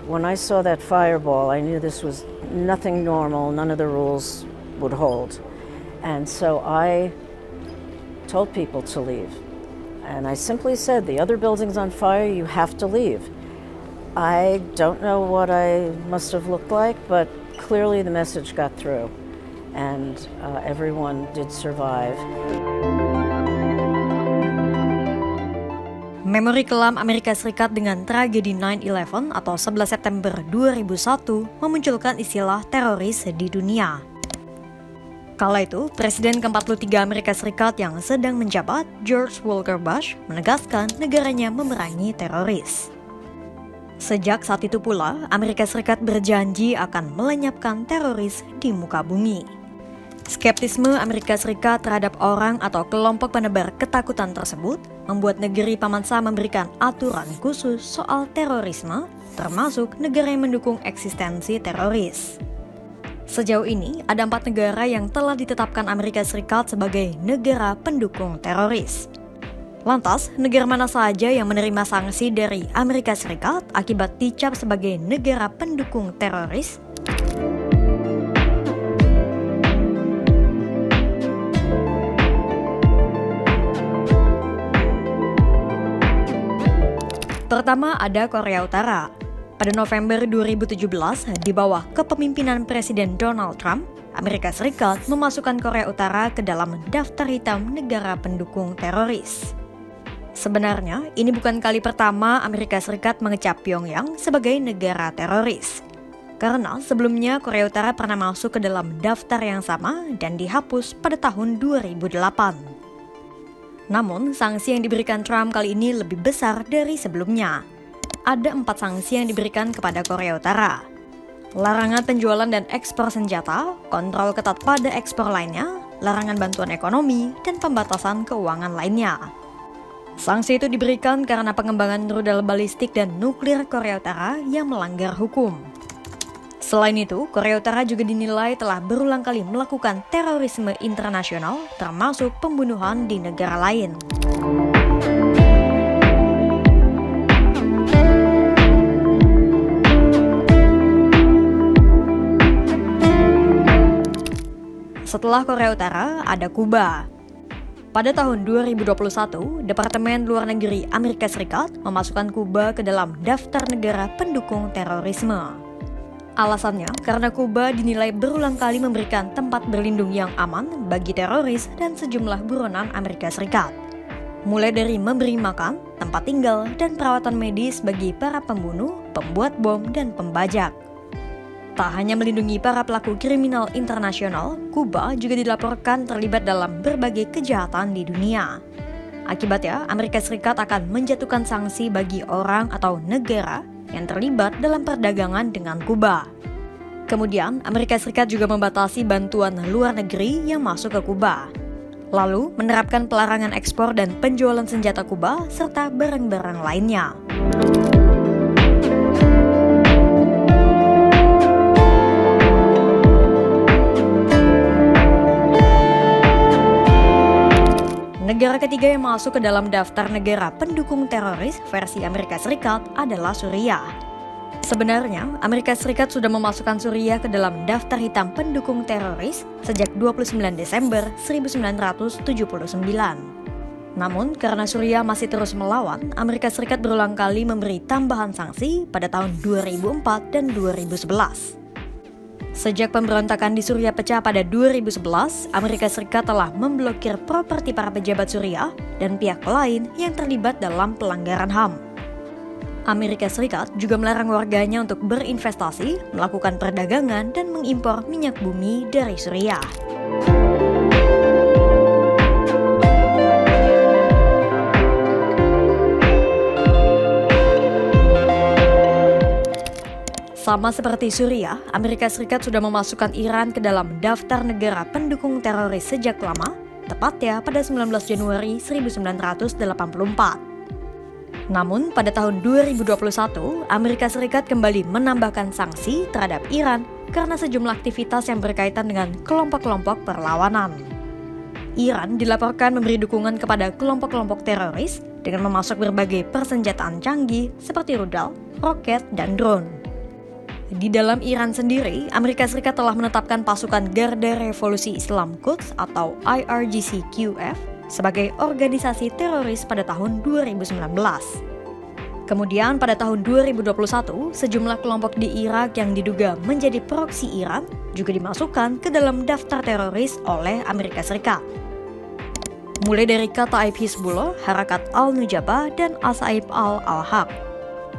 when I saw that fireball, I knew this was nothing normal, none of the rules would hold. And so I told people to leave. And I simply said, the other building's on fire, you have to leave. I don't know what I must have looked like, but clearly the message got through. And everyone did survive. Memori kelam Amerika Serikat dengan tragedi 9/11 atau 11 September 2001 memunculkan istilah teroris di dunia. Kala itu, Presiden ke-43 Amerika Serikat yang sedang menjabat, George Walker Bush, menegaskan negaranya memerangi teroris. Sejak saat itu pula, Amerika Serikat berjanji akan melenyapkan teroris di muka bumi. Skeptisme Amerika Serikat terhadap orang atau kelompok penebar ketakutan tersebut membuat negeri Paman Sam memberikan aturan khusus soal terorisme, termasuk negara yang mendukung eksistensi teroris. Sejauh ini, ada 4 negara yang telah ditetapkan Amerika Serikat sebagai negara pendukung teroris. Lantas, negara mana saja yang menerima sanksi dari Amerika Serikat akibat dicap sebagai negara pendukung teroris? Pertama ada Korea Utara. Pada November 2017, di bawah kepemimpinan Presiden Donald Trump, Amerika Serikat memasukkan Korea Utara ke dalam daftar hitam negara pendukung teroris. Sebenarnya, ini bukan kali pertama Amerika Serikat mengecap Pyongyang sebagai negara teroris. Karena sebelumnya Korea Utara pernah masuk ke dalam daftar yang sama dan dihapus pada tahun 2008. Namun, sanksi yang diberikan Trump kali ini lebih besar dari sebelumnya. Ada 4 sanksi yang diberikan kepada Korea Utara. Larangan penjualan dan ekspor senjata, kontrol ketat pada ekspor lainnya, larangan bantuan ekonomi, dan pembatasan keuangan lainnya. Sanksi itu diberikan karena pengembangan rudal balistik dan nuklir Korea Utara yang melanggar hukum. Selain itu, Korea Utara juga dinilai telah berulang kali melakukan terorisme internasional, termasuk pembunuhan di negara lain. Setelah Korea Utara, ada Kuba. Pada tahun 2021, Departemen Luar Negeri Amerika Serikat memasukkan Kuba ke dalam daftar negara pendukung terorisme. Alasannya, karena Kuba dinilai berulang kali memberikan tempat berlindung yang aman bagi teroris dan sejumlah buronan Amerika Serikat. Mulai dari memberi makan, tempat tinggal, dan perawatan medis bagi para pembunuh, pembuat bom, dan pembajak. Tak hanya melindungi para pelaku kriminal internasional, Kuba juga dilaporkan terlibat dalam berbagai kejahatan di dunia. Akibatnya, Amerika Serikat akan menjatuhkan sanksi bagi orang atau negara yang terlibat dalam perdagangan dengan Kuba. Kemudian, Amerika Serikat juga membatasi bantuan luar negeri yang masuk ke Kuba. Lalu, menerapkan pelarangan ekspor dan penjualan senjata Kuba serta barang-barang lainnya. Negara ketiga yang masuk ke dalam daftar negara pendukung teroris versi Amerika Serikat adalah Suriah. Sebenarnya, Amerika Serikat sudah memasukkan Suriah ke dalam daftar hitam pendukung teroris sejak 29 Desember 1979. Namun, karena Suriah masih terus melawan, Amerika Serikat berulang kali memberi tambahan sanksi pada tahun 2004 dan 2011. Sejak pemberontakan di Suriah pecah pada 2011, Amerika Serikat telah memblokir properti para pejabat Suriah dan pihak lain yang terlibat dalam pelanggaran HAM. Amerika Serikat juga melarang warganya untuk berinvestasi, melakukan perdagangan, dan mengimpor minyak bumi dari Suriah. Sama seperti Suriah, Amerika Serikat sudah memasukkan Iran ke dalam daftar negara pendukung teroris sejak lama, tepatnya pada 19 Januari 1984. Namun, pada tahun 2021, Amerika Serikat kembali menambahkan sanksi terhadap Iran karena sejumlah aktivitas yang berkaitan dengan kelompok-kelompok perlawanan. Iran dilaporkan memberi dukungan kepada kelompok-kelompok teroris dengan memasok berbagai persenjataan canggih seperti rudal, roket, dan drone. Di dalam Iran sendiri, Amerika Serikat telah menetapkan pasukan Garda Revolusi Islam Quds atau IRGC-QF sebagai organisasi teroris pada tahun 2019. Kemudian pada tahun 2021, sejumlah kelompok di Irak yang diduga menjadi proksi Iran juga dimasukkan ke dalam daftar teroris oleh Amerika Serikat. Mulai dari Kataib Hizbullah, Harakat Al-Nujabah, dan Asaib Al-Haq.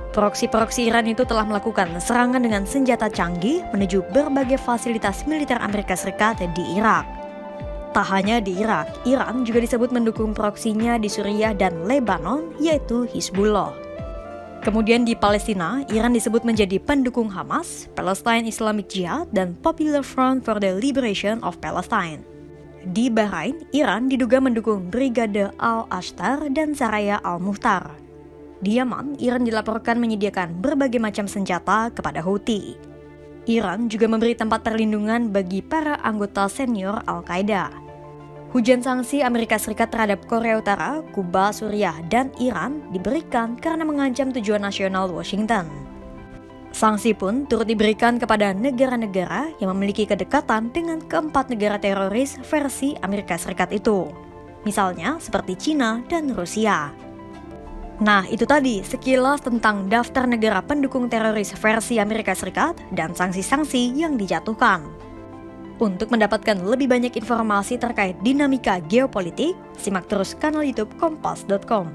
Proksi-proksi Iran itu telah melakukan serangan dengan senjata canggih menuju berbagai fasilitas militer Amerika Serikat di Irak. Tak hanya di Irak, Iran juga disebut mendukung proksinya di Suriah dan Lebanon, yaitu Hizbullah. Kemudian di Palestina, Iran disebut menjadi pendukung Hamas, Palestine Islamic Jihad, dan Popular Front for the Liberation of Palestine. Di Bahrain, Iran diduga mendukung Brigade Al-Ashtar dan Saraya Al-Muhtar. Di Yaman, Iran dilaporkan menyediakan berbagai macam senjata kepada Houthi. Iran juga memberi tempat perlindungan bagi para anggota senior Al-Qaeda. Hujan sanksi Amerika Serikat terhadap Korea Utara, Kuba, Suriah, dan Iran diberikan karena mengancam tujuan nasional Washington. Sanksi pun turut diberikan kepada negara-negara yang memiliki kedekatan dengan keempat negara teroris versi Amerika Serikat itu. Misalnya seperti Cina dan Rusia. Nah, itu tadi sekilas tentang daftar negara pendukung teroris versi Amerika Serikat dan sanksi-sanksi yang dijatuhkan. Untuk mendapatkan lebih banyak informasi terkait dinamika geopolitik, simak terus kanal YouTube Kompas.com.